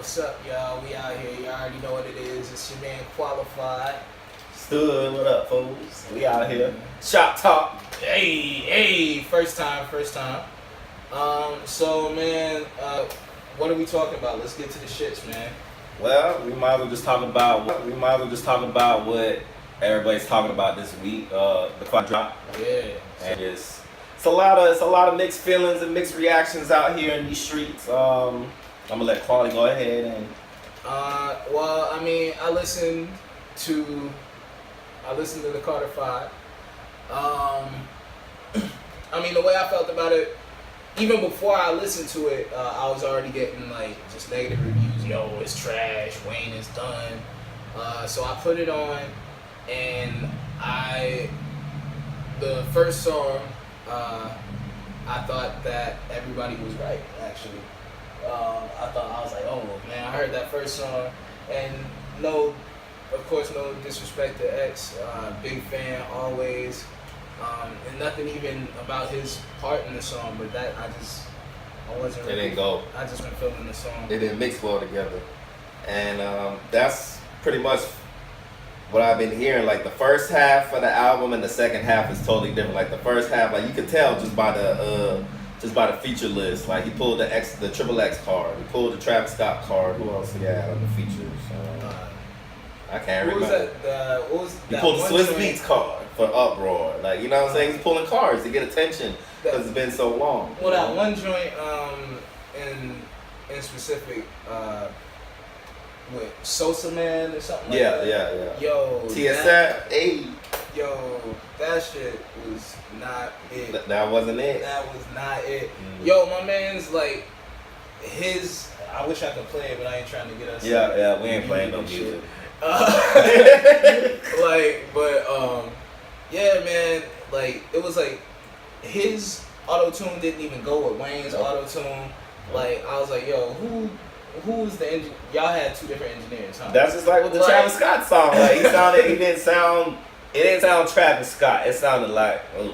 What's up, y'all? We out here. You already know what it is. It's your man Qualified. Stood, what up, fools? We out here. ShopTalk. Hey, first time. So man, what are we talking about? Let's get to the shits, man. Well, we might as well just talk about what everybody's talking about this week. The quad drop. Yeah. And it's a lot of mixed feelings and mixed reactions out here in these streets. I'm gonna let Quali go ahead and. Well, I mean, I listened to the Carter 5. I mean, the way I felt about it, even before I listened to it, I was already getting like just negative reviews. Yo, it's trash. Wayne is done. So I put it on, and the first song, I thought that everybody was right. Actually, I was like, oh man, I heard that first song, and of course, no disrespect to X, big fan always, and nothing even about his part in the song, but I wasn't. It didn't go. I just been feeling the song. It didn't mix well together, and that's pretty much what I've been hearing. Like the first half of the album and the second half is totally different. Like the first half, like you could tell just by the feature list. Like he pulled the Triple X card. He pulled the Travis Scott card. Who else he had on the features? I can't remember. What was He that pulled the one Swiss joint? Beats card for Uproar. Like, you know what I'm saying? He's pulling cards to get attention because it's been so long. Well, that one joint in specific with Sosa Man or something like that. Yeah. Yo, TSF, hey. Yo, that shit was not it. That wasn't it. That was not it. Yo, my man's like I wish I could play it, but I ain't trying to get us. Yeah, we ain't playing no music. Yeah, man. Like it was like his auto tune didn't even go with Wayne's auto tune. Like I was like, yo, who's the engineer? Y'all had two different engineers, huh? That's just like with the Travis Scott song. Like it didn't sound Travis Scott. It sounded like, oh,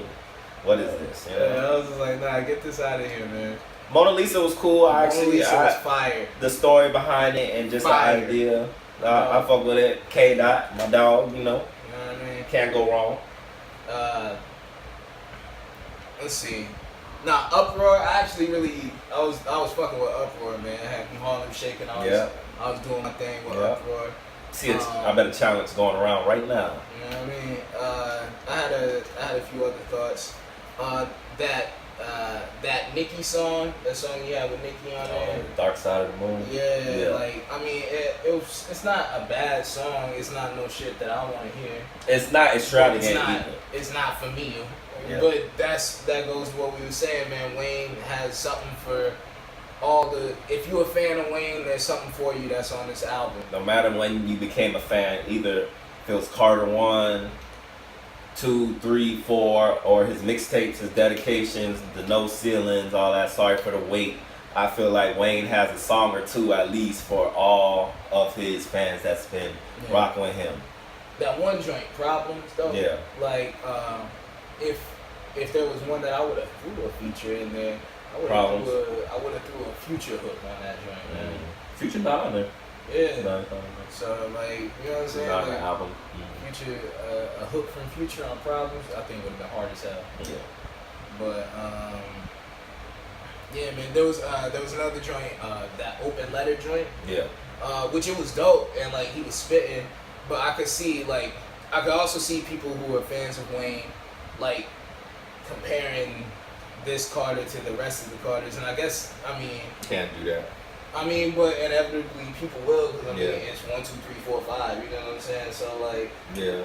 what is this? You know? Yeah, I was just like, nah, get this out of here, man. Mona Lisa was cool. Mona Lisa was fire. The story behind it and just fire. The idea. I fuck with it. K Dot, my dog, you know. You know what I mean? Can't go wrong. Let's see. Nah, Uproar. I was fucking with Uproar, man. I had Harlem shaking. I was doing my thing with Uproar. See, I bet a challenge going around right now. You know what I mean? I had a few other thoughts. That Nicki song, that song you had with Nicki on there. Dark Side of the Moon. Yeah, like I mean, it's not a bad song. It's not no shit that I want to hear. It's not extravagant. It's not for me. Yeah. But that goes to what we were saying, man. Wayne has something for if you're a fan of Wayne, there's something for you that's on this album. No matter when you became a fan, either if it was Carter 1, 2, 3, 4, or his mixtapes, his dedications, the No Ceilings, all that, Sorry for the Wait. I feel like Wayne has a song or two at least for all of his fans that's been rocking with him. That one joint, Problems, though. Yeah. Like, if there was one that I would have threw a feature in there, I would have threw a Future hook on that joint, man. Future not on there. Yeah. So like, you know what I'm saying? Not like, an album. Future, a hook from Future on Problems, I think would have been hard as hell. Yeah. But yeah, man, there was another joint, that Open Letter joint. Yeah. Which it was dope, and like he was spitting, but I could also see people who are fans of Wayne, like comparing this Carter to the rest of the Carters, and I guess Can't do that. But inevitably people will, because it's 1, 2, 3, 4, 5. You know what I'm saying? So like, the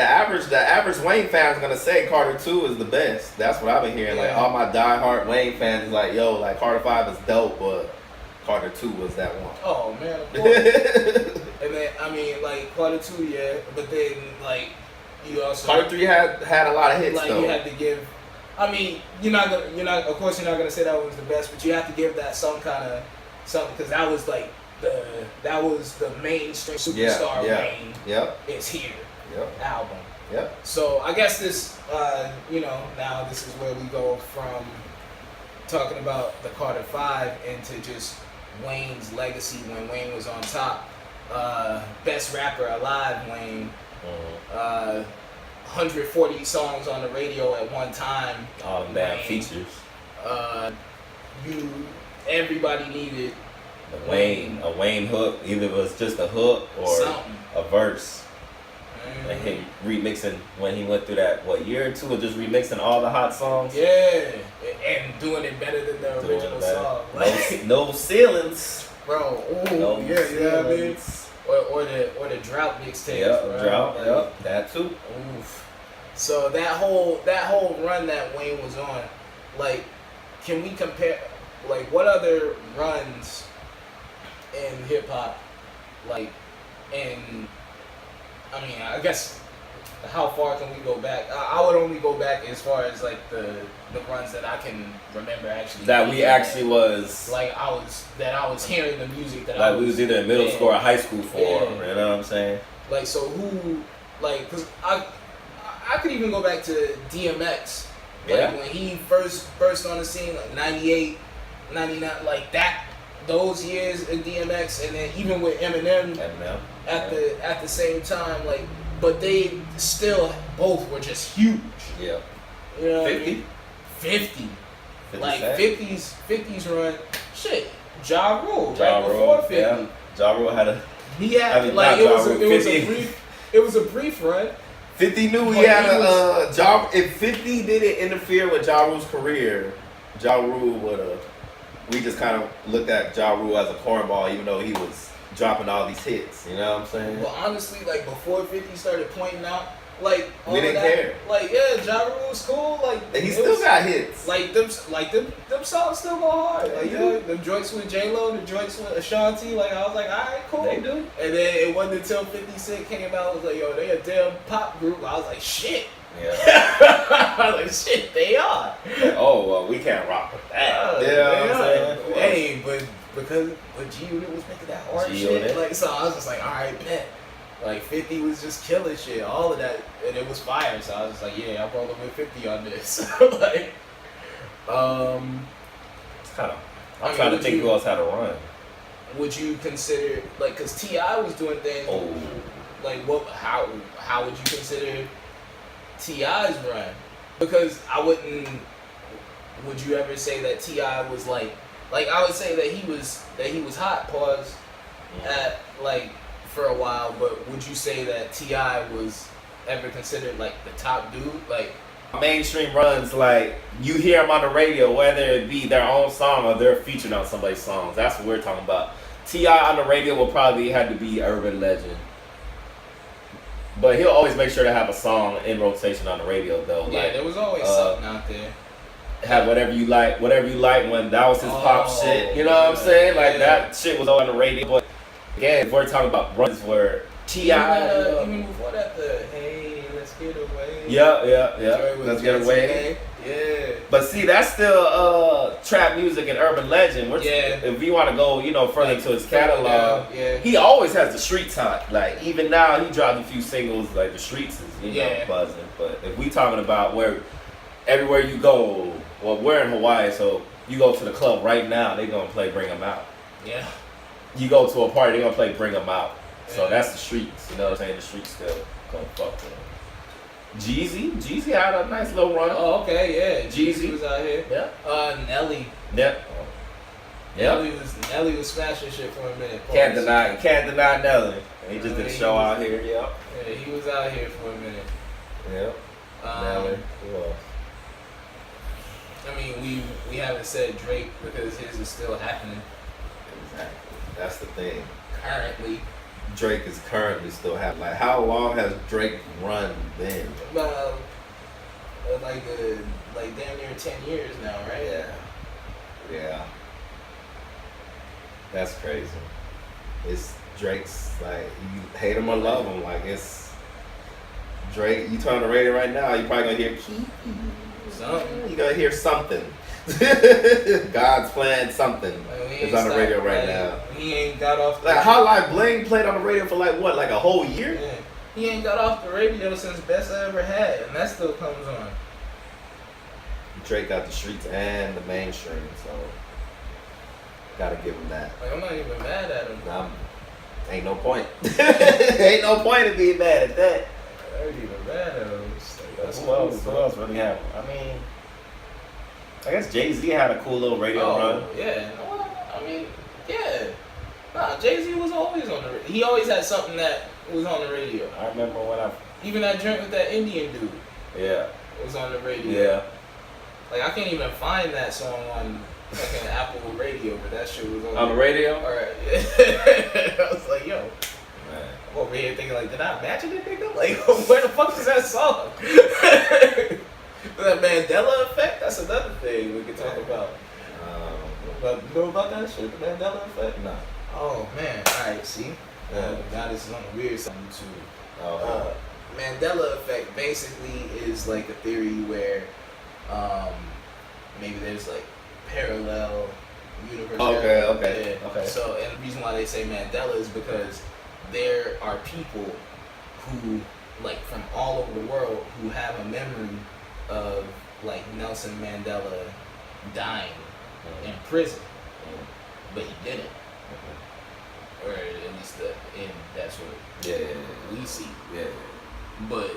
average Wayne fan is gonna say Carter 2 is the best. That's what I've been hearing. Like all my diehard Wayne fans is like, yo, like Carter 5 is dope, but Carter 2 was that one. Oh man, of course. And then like Carter 2, yeah, but then like you also Carter 3 had a lot of hits. Like though. you had to give. You're not gonna say that was the best, but you have to give that some kind of something, because that was like the mainstream superstar Wayne. It's here. Album. So I guess this, now this is where we go from talking about the Carter 5 into just Wayne's legacy when Wayne was on top. Best rapper alive, Wayne. 140 songs on the radio at one time. All them damn features. Everybody needed A Wayne hook. Either it was just a hook or something. a verse. Mm-hmm. And him remixing when he went through that year or two of just remixing all the hot songs. Yeah, and doing it better than the original song. No ceilings, bro. Ooh, no yeah, ceilings. you know what I mean? Or the drought mixtape. Yep, drought. Yep, that too. Oof. So that whole run that Wayne was on, like, can we compare? Like, what other runs in hip hop, like, I mean, I guess, how far can we go back? I would only go back as far as, like, the runs that I can remember actually. That we actually was. Like, I was hearing the music that we was either in middle school or high school for. Yeah. You know what I'm saying? Like, so who, like, because I could even go back to DMX. Like, when he first burst on the scene, like, 98, 99, like, those years in DMX, and then even with Eminem. At the same time, like, but they still both were just huge. Yeah. You know 50? What I mean? 50. 50 Like Cent. 50s run. Shit. Ja Rule, right before 50. Yeah. Ja Rule had a. He had it was a brief run. 50 knew he had a job. If 50 didn't interfere with Ja Rule's career, Ja Rule would have. We just kind of looked at Ja Rule as a cornball, even though he was dropping all these hits. You know what I'm saying? Well, honestly, like, before 50 started pointing out, like, all we didn't that, care. Like, yeah, Ja Rule was cool. Like, and he still got hits. Like them songs still go hard. Like, yeah, them joints with J Lo, the joints with Ashanti. Like, I was like, all right, cool. They do. And then it wasn't until 50 Cent came out. I was like, yo, they a damn pop group. I was like, shit. Yeah. I was like, shit, they are. Oh well, we can't rock with that. Yeah, you know what I'm saying? Hey, but G Unit was making that hard shit. Like, so I was just like, all right, bet. Like, 50 was just killing shit, all of that, and it was fire. So I was just like, yeah, I'm rolling with 50 on this. Like, it's kind of. I'm trying to think who else had a run. Would you consider, like, because T.I. was doing things. Oh. Like, how would you consider T.I.'s run? Because I wouldn't. Would you ever say that T.I. was like I would say that he was hot, pause, at, like, for a while, but would you say that T.I. was ever considered, like, the top dude? Like, mainstream runs, like, you hear them on the radio, whether it be their own song or they're featured on somebody's songs. That's what we're talking about. T.I. on the radio will probably have to be urban legend. But he'll always make sure to have a song in rotation on the radio, though. Yeah, like, there was always something out there. Have whatever you like when that was his pop shit. You know what I'm saying? Like, that shit was on the radio. But again, if we're talking about runs where T.I. Even before that, the hey, let's get away. Yeah. Let's get away. Yeah. But see, that's still trap music and urban legend. Yeah. If we want to go, further into his catalog, he always has the streets hot. Like, even now, he dropped a few singles. Like, the streets is buzzing. But if we talking about where everywhere you go, well, we're in Hawaii, so you go to the club right now, they gonna play Bring 'Em Out. Yeah. You go to a party, they gonna play Bring 'Em Out. So that's the streets. You know what I'm saying? The streets still gonna fuck with him. Jeezy had a nice little run. Oh, okay, yeah. Jeezy was out here. Yeah. Nelly. Yep. Nelly was smashing shit for a minute. Can't deny Nelly. He just did a show out here. Yep. Yeah, he was out here for a minute. Yep. Nelly. Who else? I mean, we haven't said Drake because his is still happening. Exactly. That's the thing. Currently. Drake is currently still happening. Like, how long has Drake run been? Like damn near 10 years now, right? Yeah. That's crazy. It's Drake's, like, you hate him or love him. Like, it's Drake. You turn on the radio right now, you probably gonna hear something. You gonna hear something. God's playing something. It's on the radio right now. He ain't got off. Like, Hot Life Bling played on the radio for like a whole year? Yeah. He ain't got off the radio since Best I Ever Had, and that still comes on. Drake got the streets and the mainstream, so Gotta give him that. Like, I'm not even mad at him. Ain't no point. Ain't no point in being mad at that. I ain't even mad at him. Like, Who else really have? I mean, I guess Jay-Z had a cool little radio run. Yeah. Well, I mean, yeah. Nah, Jay-Z was always on the radio. He always had something that was on the radio. I remember when Even that joint with that Indian dude. Yeah. Was on the radio. Yeah. Like, I can't even find that song on fucking Apple Radio, but that shit was on the radio. Alright. I was like, yo. Man. I'm over here thinking, like, did I imagine it, nigga? Like, where the fuck is that song? That Mandela effect? That's another thing we could talk about. You know about that shit, the Mandela effect? No. Oh, man. Alright, see? Now this is on the weird side, too. Oh, Mandela effect basically is like a theory where maybe there's like parallel universes. Okay. So, and the reason why they say Mandela is because there are people who, like, from all over the world who have a memory of, like, Nelson Mandela dying in prison, but he didn't. Or at least that's what we see. Yeah. But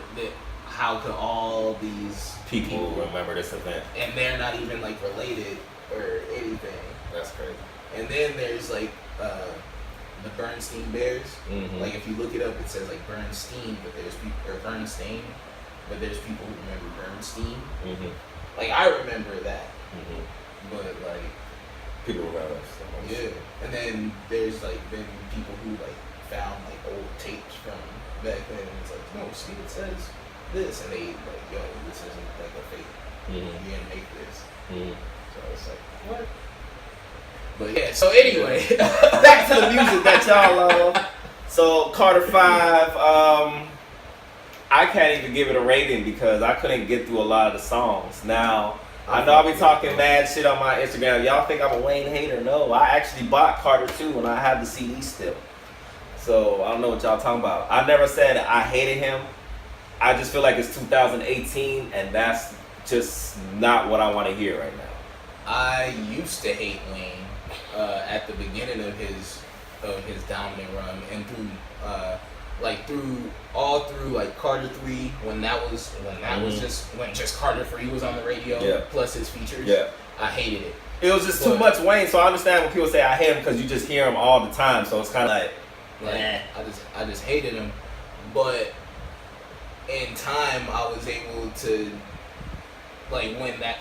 how could all these People remember this event? And they're not even like related or anything. That's crazy. And then there's like the Bernstein Bears. Mm-hmm. Like if you look it up, it says like Bernstein, but there's people or Bernstein, but there's people who remember Bernstein. Mm-hmm. Like I remember that, but like people remember so much. Yeah. And then there's like been people who like found like old tapes from back then, and it's like, no, see, it says this, and they like, yo, this isn't like a fake. You didn't make this. So it's like, what? But yeah. So anyway, back to the music that y'all love. So Carter 5, I can't even give it a rating because I couldn't get through a lot of the songs. Now, I know I'll be talking mad shit on my Instagram. Y'all think I'm a Wayne hater? No, I actually bought Carter 2 and I have the CD still. So I don't know what y'all talking about. I never said I hated him. I just feel like it's 2018 and that's just not what I want to hear right now. I used to hate Wayne at the beginning of his dominant run and through like Carter 3 when just Carter 3 was on the radio plus his features. Yeah. I hated it. It was just too much Wayne, so I understand when people say I hate him because you just hear him all the time. So it's kind of like I just hated him, but in time I was able to like when that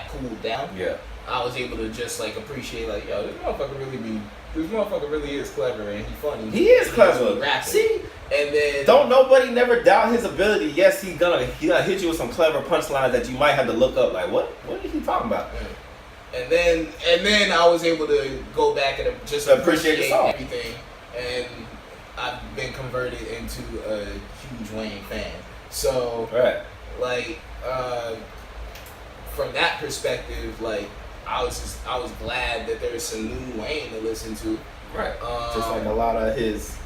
cooled down. Yeah. I was able to just like appreciate like, yo, this motherfucker really is clever and he's funny. He is clever. See, and then don't nobody never doubt his ability. Yes, he's gonna hit you with some clever punchlines that you might have to look up. Like what is he talking about? And then I was able to go back and just appreciate everything. And I've been converted into a huge Wayne fan. So like from that perspective, like I was glad that there's some new Wayne to listen to. Right. Just like a lot of his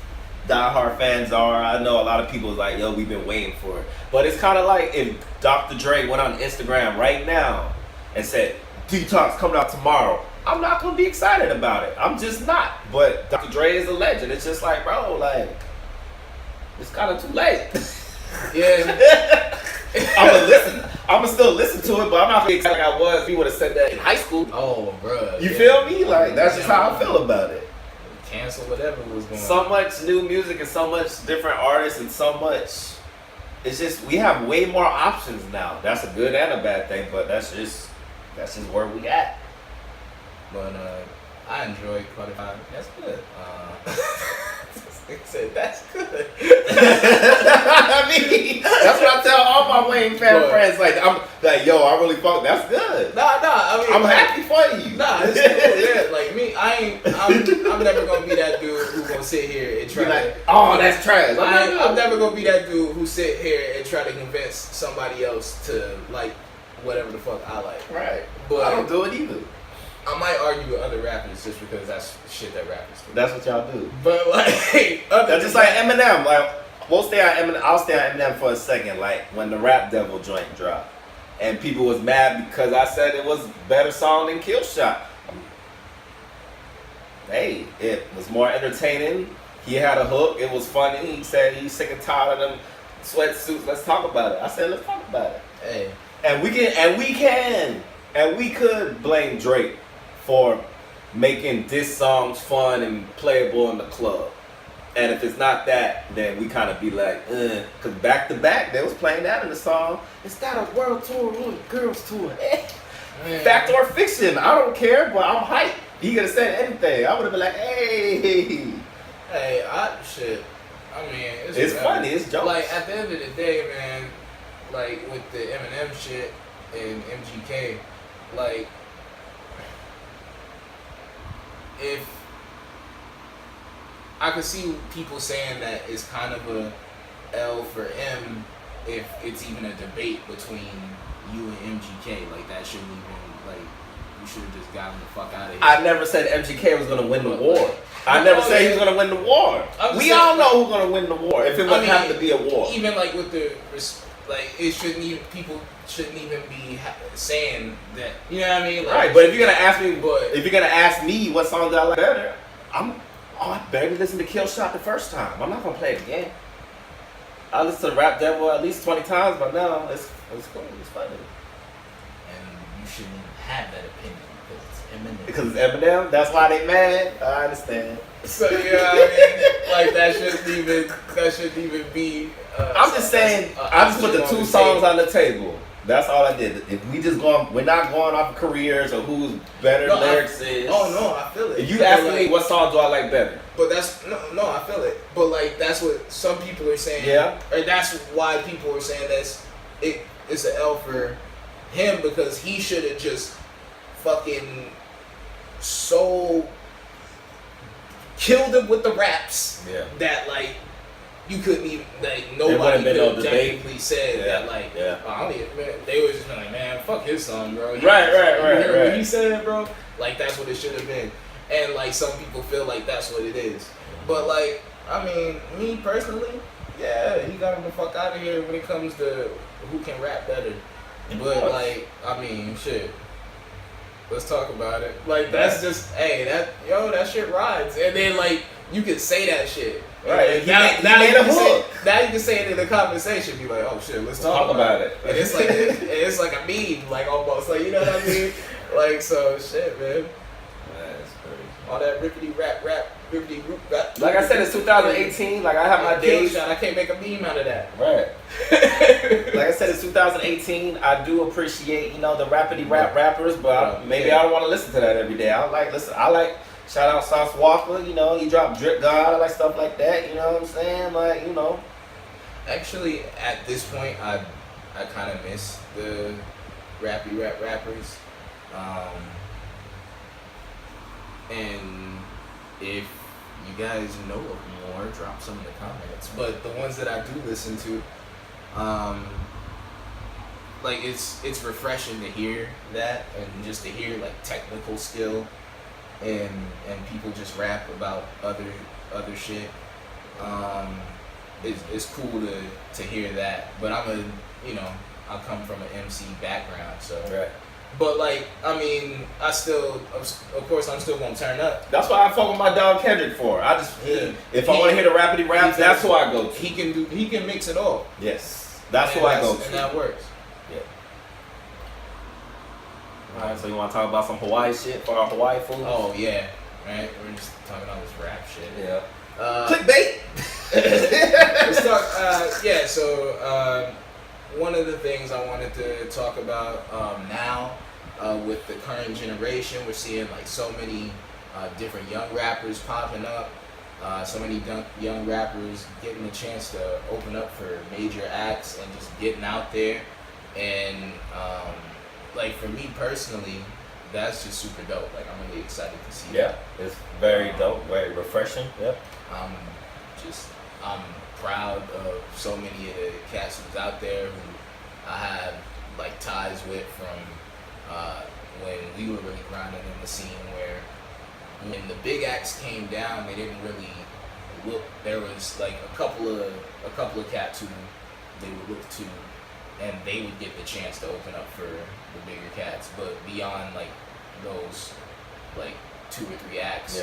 diehard fans are. I know a lot of people is like, yo, we've been waiting for it. But it's kind of like if Dr. Dre went on Instagram right now and said, Detox coming out tomorrow. I'm not going to be excited about it. I'm just not. But Dr. Dre is a legend. It's just like, bro, like, it's kind of too late. Yeah. I'm going to listen. I'm going to still listen to it, but I'm not going to be excited like I was if he would have said that in high school. Oh, bro. You feel me? Like, that's just how I feel about it. Cancel whatever was going on. So much new music and so much different artists and so much. It's just, we have way more options now. That's a good and a bad thing, but that's just where we at. But I enjoyed Kwalified. That's good. They said that's good. I mean, that's what I tell all my Wayne fan friends. Like I'm like, yo, I really fuck. That's good. Nah. I mean, I'm happy for you. Nah, it's cool. Yeah, like me, I'm never gonna be that dude who gonna sit here and try like, oh, that's trash. I'm never gonna be that dude who sit here and try to convince somebody else to like whatever the fuck I like. Right. But I don't do it either. I might argue with other rappers just because that's shit that rappers do. That's what y'all do. But like, that's just like Eminem. Like, we'll stay on Eminem. I'll stay on Eminem for a second. Like when the Rap Devil joint dropped, and people was mad because I said it was a better song than Kill Shot. hey, it was more entertaining. He had a hook. It was funny. He said he's sick and tired of them sweatsuits. Let's talk about it. I said, let's talk about it. Hey, And we could blame Drake for making diss songs fun and playable in the club. And if it's not that, then we kind of be like, because back to back, they was playing that in the song. It's not a world tour, or a girls tour. Fact or fiction, I don't care, but I'm hyped. He could have said anything. I would have been like, hey. Hey, shit. I mean, It's funny. It's jokes. Like, at the end of the day, man, like, with the Eminem shit and MGK, like, if I could see people saying that it's kind of a L for M if it's even a debate between you and MGK. Like, that shouldn't even, like, you should have just gotten the fuck out of here. I never said MGK was going to win the war. I never said he was going to win the war. We all know who's going to win the war if it wouldn't have to be a war. Even, like, with the, like, it shouldn't even, people shouldn't even be saying that, you know what I mean? Like, Right, but if you're going to ask me what song do I like better, I barely listened to Kill Shot the first time. I'm not going to play it again. I listened to Rap Devil at least 20 times by now. It's cool. It's funny. And you shouldn't even have that opinion Because it's Eminem? That's why they mad? I understand. So, you know what I mean? Like, that shouldn't even be... I'm just saying, I just put the two songs on the table. That's all I did. If we just we're not going off of careers or who's better lyrics is. Oh, no, I feel it. If you ask me what song do I like better? But that's, no, I feel it. But, like, that's what some people are saying. Yeah. Or that's why people are saying it's an L for him, because he should have just fucking killed him with the raps. Yeah. That, like, you couldn't even, like, nobody could have objectively said that, like, I don't even, man, they was just like, man, fuck his song, bro. You heard what he said, bro? Like, that's what it should have been. And, like, some people feel like that's what it is. But, like, I mean, me personally, yeah, he got him the fuck out of here when it comes to who can rap better. But, like, I mean, shit. Let's talk about it. Like, that's just, hey, that shit rides. And then, like, you can say that shit. Right. Now you can say it in a conversation. Be like, oh shit, let's talk about it. And it's like it's like a meme, like almost, like, you know what I mean? Like, so shit, man. That's crazy. All that rippity rap, rippity roop rap. Like I said, it's 2018. Like, I have my days. I can't make a meme out of that. Right. Like I said, it's 2018. I do appreciate, the rappity rap rappers, but maybe I don't want to listen to that every day. I like. Shout out Sauce Walker, he dropped Drip God, I like stuff like that, you know what I'm saying? Like, Actually, at this point, I kind of miss the rappy rap rappers. And if you guys know of more, drop some in the comments. But the ones that I do listen to, like, it's refreshing to hear that, and just to hear, like, technical skill. And people just rap about other shit. It's cool to hear that. But I come from an MC background, so. Right. But, like, I mean, I'm still gonna turn up. That's why I fuck with my dog Kendrick for. If I want to hear the rappity rap, that's who I go to. He can mix it all. Yes, that's who I go to. And that works. Yeah. Alright, so you want to talk about some Hawaii shit for our Hawaii food? Oh, yeah. Right? We're just talking all this rap shit. Yeah. Clickbait! Let's talk, so one of the things I wanted to talk about now, with the current generation, we're seeing, like, so many different young rappers popping up, so many young rappers getting a chance to open up for major acts and just getting out there. And, like, for me personally, that's just super dope. Like, I'm really excited to see that. Yeah, it's very dope, very refreshing. Yep. I'm proud of so many of the cats who's out there who I have, like, ties with from when we were really grinding in the scene, where when the big acts came down, they didn't really look. There was, like, a couple of cats who they would look to, and they would get the chance to open up for the bigger cats. But beyond, like, those, like, 2 or 3 acts,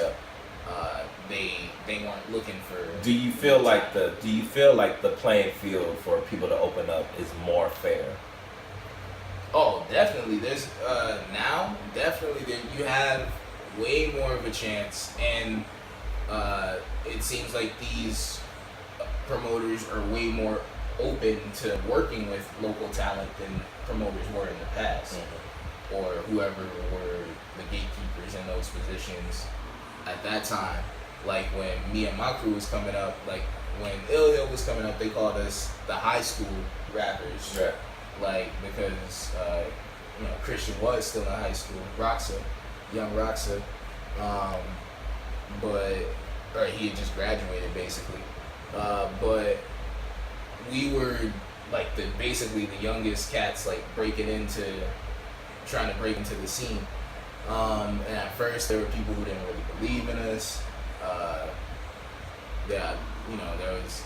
they weren't looking for. Do you feel like the playing field for people to open up is more fair? Oh, definitely. There's now definitely that you have way more of a chance, and it seems like these promoters are way more open to working with local talent than promoters were in the past, or whoever were the gatekeepers in those positions at that time. Like when me and my crew was coming up, like when Ill Hill was coming up, they called us the high school rappers. Right. Like because Christian was still in high school, young Roxa, or he had just graduated basically, but we were like basically the youngest cats, like trying to break into the scene. And at first there were people who didn't really believe in us.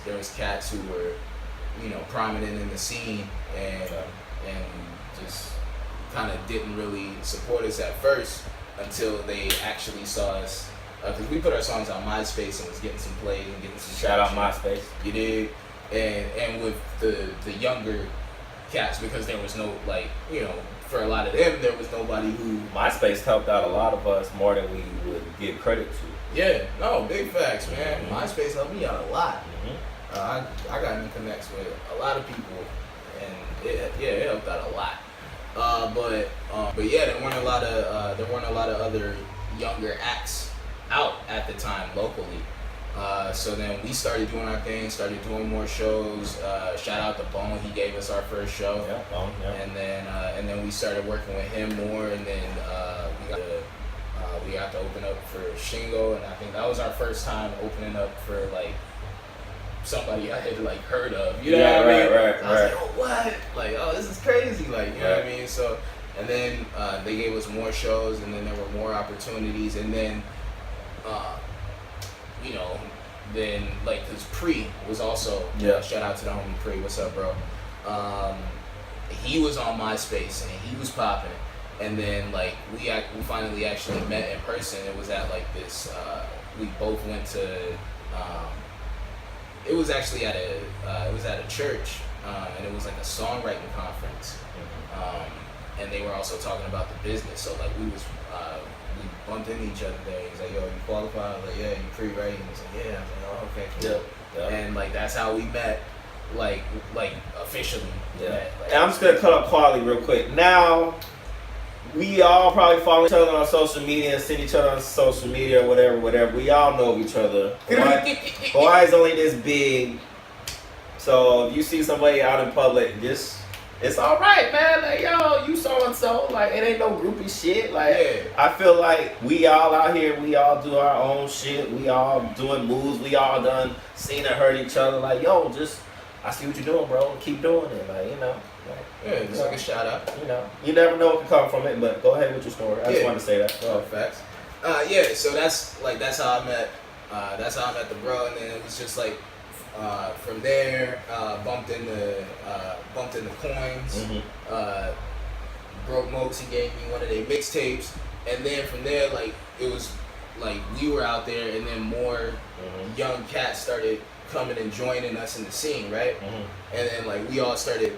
There was cats who were prominent in the scene and just kind of didn't really support us at first until they actually saw us, because we put our songs on MySpace and was getting some plays and getting some shout out traction. MySpace. You did, and with the younger cats, because there was no for a lot of them there was nobody who. MySpace helped out a lot of us more than we would give credit to. Yeah, no, big facts, man. Mm-hmm. MySpace helped me out a lot. Mm-hmm. I got in connects with a lot of people, and it helped out a lot. But yeah, there weren't a lot of other younger acts out at the time locally. So then we started doing our thing, started doing more shows. Shout out to Bone, he gave us our first show. Yeah, Bone, yeah. And then we started working with him more, and then we got to open up for Shingo, and I think that was our first time opening up for like somebody I had heard of. You know what I mean? Right. I was like, oh what? Like, oh, this is crazy. Like, you know what I mean? So, and then they gave us more shows, and then there were more opportunities, and then then because Pre was also shout out to the homie Pre. What's up, bro? He was on MySpace and he was popping. And then we finally actually met in person. It was at this. We both went to. It was actually at a church, and it was like a songwriting conference. And they were also talking about the business. So we bumped into each other there. He's like, "Yo, you qualified?" I was like, "Yeah, you pre-writing?" He's like, "Yeah." I was like, "Oh, okay, cool." Yeah. And that's how we met, officially. Yeah. Met, and I'm just gonna cut up Quali real quick. Now, we all probably follow each other on social media and send each other on social media or whatever. We all know of each other. Hawaii's only this big, so if you see somebody out in public, it's all right, man. Like, yo, you so and so. Like, it ain't no groupie shit. Like, I feel like we all out here. We all do our own shit. We all doing moves. We all done seen and heard each other. Like, yo, I see what you're doing, bro. Keep doing it. Like, just like a shout out. You never know what can come from it. But go ahead with your story. I just wanted to say that. Oh, facts. So that's how I met. That's how I met the bro, and then it was just from there, bumped into Coins. Mm-hmm. Broke Mokes, he gave me one of their mixtapes, and then from there, it was we were out there, and then more young cats started coming and joining us in the scene, right? And then we all started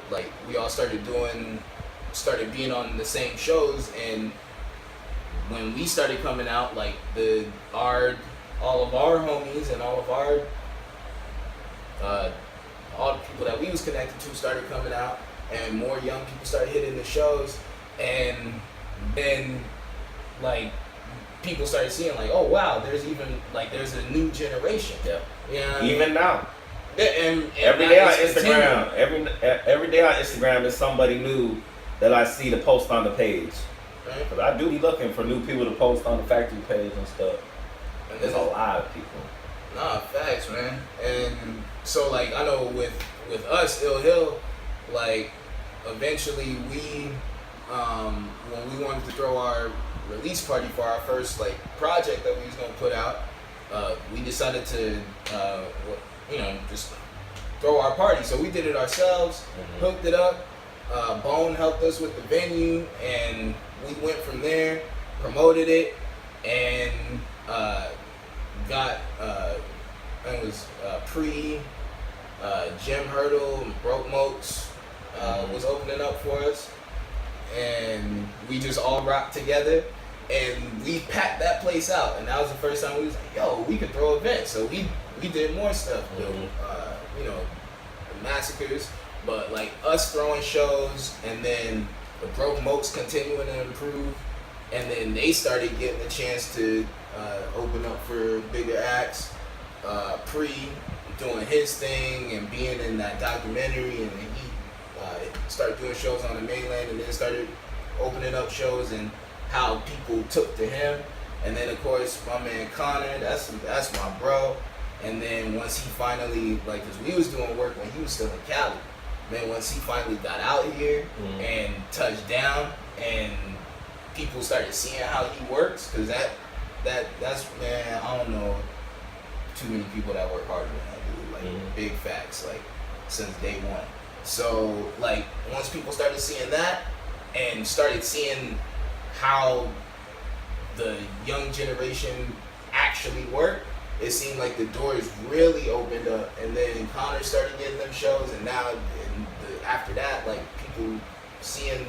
being on the same shows, and when we started coming out, all of our homies and all the people that we was connected to started coming out, and more young people started hitting the shows, and then people started seeing oh wow, there's a new generation. Yeah. You know what Even now. And every day on Instagram, every day on Instagram is somebody new that I see to post on the page. Right. Cause I do be looking for new people to post on the factory page and stuff. And there's a lot of people. Nah, facts, man. And so I know with us, Ill Hill, eventually we when we wanted to throw our release party for our first project that we was gonna put out, we decided to just throw our party. So we did it ourselves, hooked it up. Bone helped us with the venue, and we went from there, promoted it, and got it was pre Jim Hurdle and Broke Moats was opening up for us, and we just all rocked together. And we packed that place out, and that was the first time we was like, yo, we could throw events. So we did more stuff, you know, the massacres, but like us throwing shows, and then the Broke Moats continuing to improve, and then they started getting a chance to open up for bigger acts. Pre doing his thing and being in that documentary, and he started doing shows on the mainland, and then started opening up shows, and how people took to him. And then of course my man Connor, that's my bro. And then once he finally, like, cause we was doing work when he was still in Cali. Man, once he finally got out here and touched down, and people started seeing how he works, cause that's man, I don't know too many people that work harder than that dude. Like big facts, like since day one. So like once people started seeing that and started seeing how the young generation actually work, it seemed like the doors really opened up. And then Connor started getting them shows, and now after that, like people seeing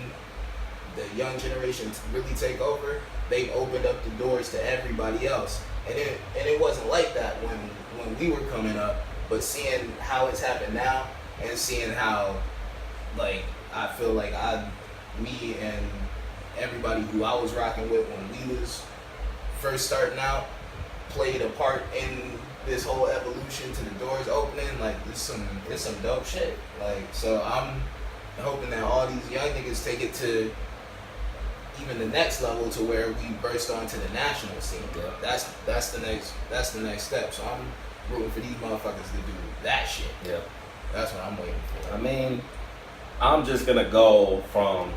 the young generation really take over, they've opened up the doors to everybody else. And it wasn't like that when we were coming up, but seeing how it's happened now, and seeing how, like, I feel like me and everybody who I was rocking with when we was first starting out played a part in this whole evolution to the doors opening. Like it's some dope shit. Like, so I'm hoping that all these young niggas take it to even the next level, to where we burst onto the national scene. Yeah. That's the next step. So I'm rooting for these motherfuckers to do that shit. Yeah. That's what I'm waiting for. I mean, I'm just gonna go from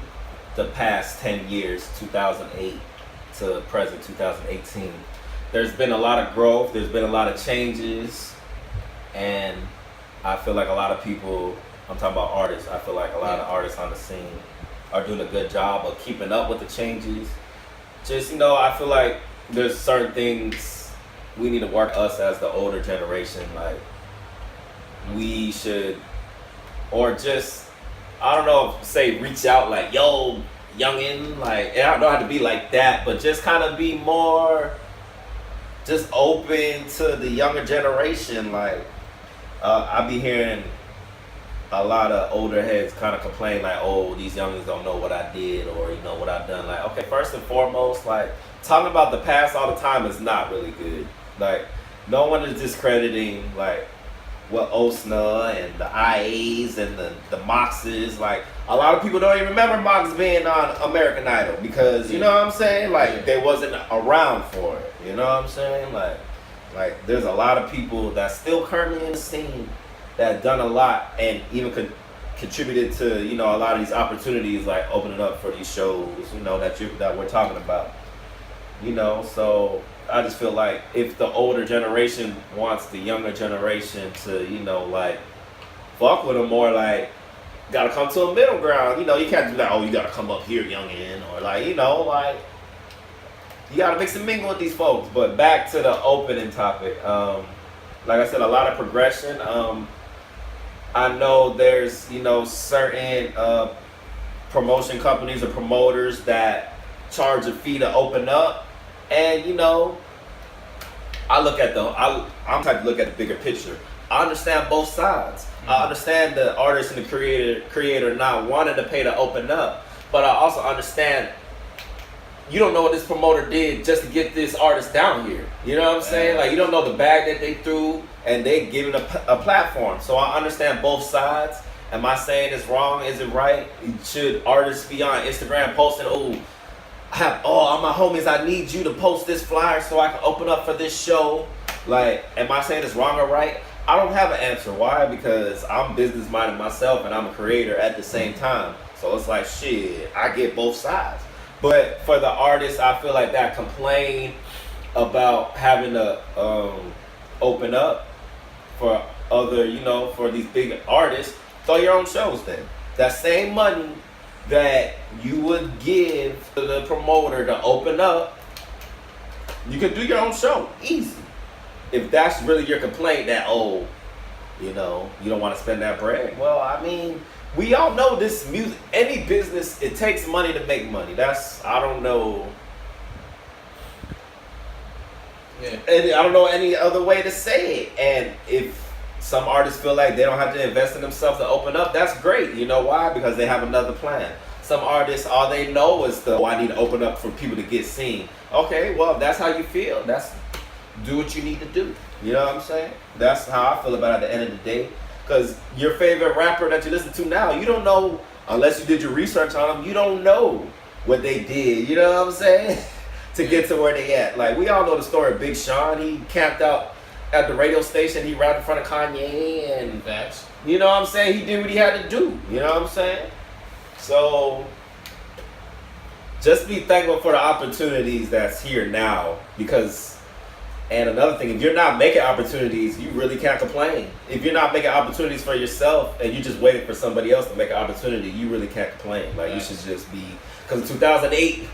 the past 10 years, 2008 to present 2018. There's been a lot of growth, there's been a lot of changes, and I feel like a lot of people, I'm talking about artists, I feel like a lot of artists on the scene are doing a good job of keeping up with the changes. Just, you know, I feel like there's certain things we need to work, us as the older generation, like we should, or just, I don't know, say reach out like, yo, youngin', like, I don't have to be like that, but just kind of be more just open to the younger generation. Like, I be hearing a lot of older heads kind of complain like, oh, these youngins don't know what I did, or, you know, what I've done. Like, okay, first and foremost, like, talking about the past all the time is not really good. Like, no one is discrediting, like, what Osna and the IAs and the Moxes, like, a lot of people don't even remember Mox being on American Idol because, you know what I'm saying? Like, they wasn't around for it. You know what I'm saying? Like there's a lot of people that's still currently in the scene that done a lot and even contributed to, you know, a lot of these opportunities, like opening up for these shows, you know, that we're talking about. You know, so I just feel like if the older generation wants the younger generation to, you know, like, fuck with them more, like, gotta come to a middle ground. You know, you can't do that, oh, you gotta come up here, youngin', or like, you know, like, you gotta mix and mingle with these folks. But back to the opening topic. Like I said, a lot of progression. I know there's, you know, certain promotion companies or promoters that charge a fee to open up. And, you know, I'm trying to look at the bigger picture. I understand both sides. Mm-hmm. I understand the artist and the creator not wanting to pay to open up. But I also understand you don't know what this promoter did just to get this artist down here. You know what I'm saying? Like, you don't know the bag that they threw, and they giving a platform. So I understand both sides. Am I saying it's wrong? Is it right? Should artists be on Instagram posting, oh, all my homies, I need you to post this flyer so I can open up for this show? Like, am I saying it's wrong or right? I don't have an answer. Why? Because I'm business minded myself and I'm a creator at the same time. So it's like, shit, I get both sides. But for the artists, I feel like that complain about having to open up for other, you know, for these big artists, throw your own shows then. That same money that you would give to the promoter to open up, you can do your own show, easy. if that's really your complaint, that you know, you don't want to spend that bread. Well, I mean, we all know this music, any business, it takes money to make money. That's, I don't know. Yeah. And I don't know any other way to say it. And if some artists feel like they don't have to invest in themselves to open up, that's great. You know why? Because they have another plan. Some artists, all they know is I need to open up for people to get seen. Okay, well, if that's how you feel, do what you need to do. You know what I'm saying? That's how I feel about it at the end of the day. Because your favorite rapper that you listen to now, you don't know, unless you did your research on them, you don't know what they did. You know what I'm saying? To get to where they at. Like, we all know the story of Big Sean. He camped out at the radio station. He rapped in front of Kanye. And facts. You know what I'm saying? He did what he had to do. You know what I'm saying? So, just be thankful for the opportunities that's here now. Because, and another thing, if you're not making opportunities, you really can't complain. If you're not making opportunities for yourself and you just waiting for somebody else to make an opportunity, you really can't complain. Like, you should just be, because in 2008,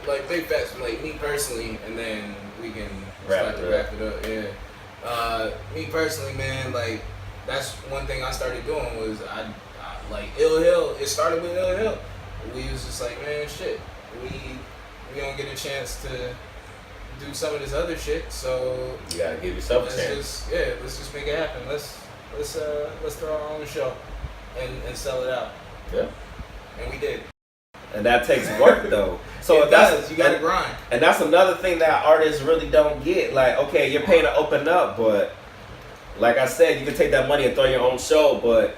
like big facts, like me personally, and then we can start to wrap it up. Yeah. Me personally, man, like that's one thing I started doing was I like Ill Hill. It started with Ill Hill. We was just like, man, shit. We don't get a chance to do some of this other shit, so you gotta give yourself a chance. Let's just make it happen. Let's throw our own show and sell it out. Yeah. And we did. And that takes work though. So it does. You gotta grind. And that's another thing that artists really don't get. Like, okay, you're paying to open up, but like I said, you can take that money and throw your own show, but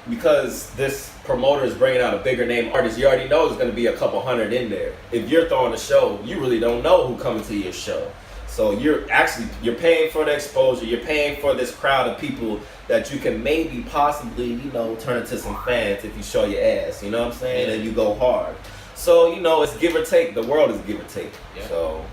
because this promoter is bringing out a bigger name artist, you already know there's going to be a couple hundred in there. If you're throwing a show, you really don't know who coming to your show. So you're paying for the exposure. You're paying for this crowd of people that you can maybe possibly, you know, turn into some fans if you show your ass. You know what I'm saying? And you go hard. So, you know, it's give or take. The world is give or take. Yeah. So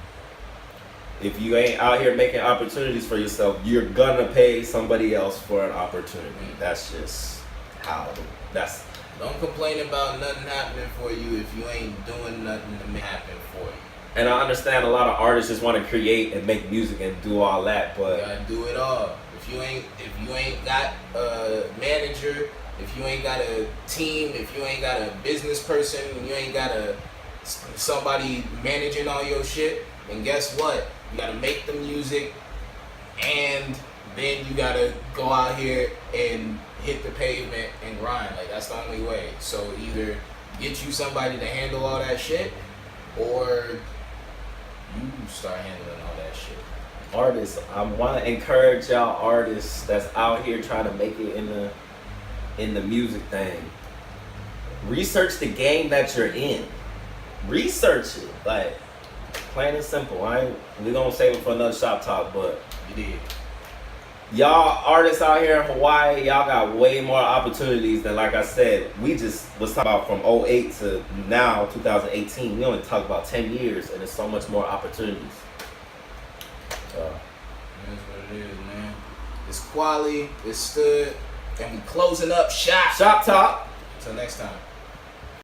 if you ain't out here making opportunities for yourself, you're gonna pay somebody else for an opportunity. That's just how. Don't complain about nothing happening for you if you ain't doing nothing to make it happen for you. And I understand a lot of artists just want to create and make music and do all that, but you gotta do it all. If you ain't got a manager, if you ain't got a team, if you ain't got a business person, you ain't got somebody managing all your shit, then guess what? You gotta make the music, and then you gotta go out here and hit the pavement and grind. Like, that's the only way. So either get you somebody to handle all that shit, or you start handling all that shit. Artists, I want to encourage y'all artists that's out here trying to make it in the music thing. Research the game that you're in. Research it, like plain and simple. We're gonna save it for another shop talk, but you did. Y'all artists out here in Hawaii, y'all got way more opportunities than, like I said, we just was talking about from 08 to now 2018. We only talk about 10 years, and there's so much more opportunities. That's what it is, man. It's Quali, it's Stood, and we closing up shop. Shop Talk. Until next time.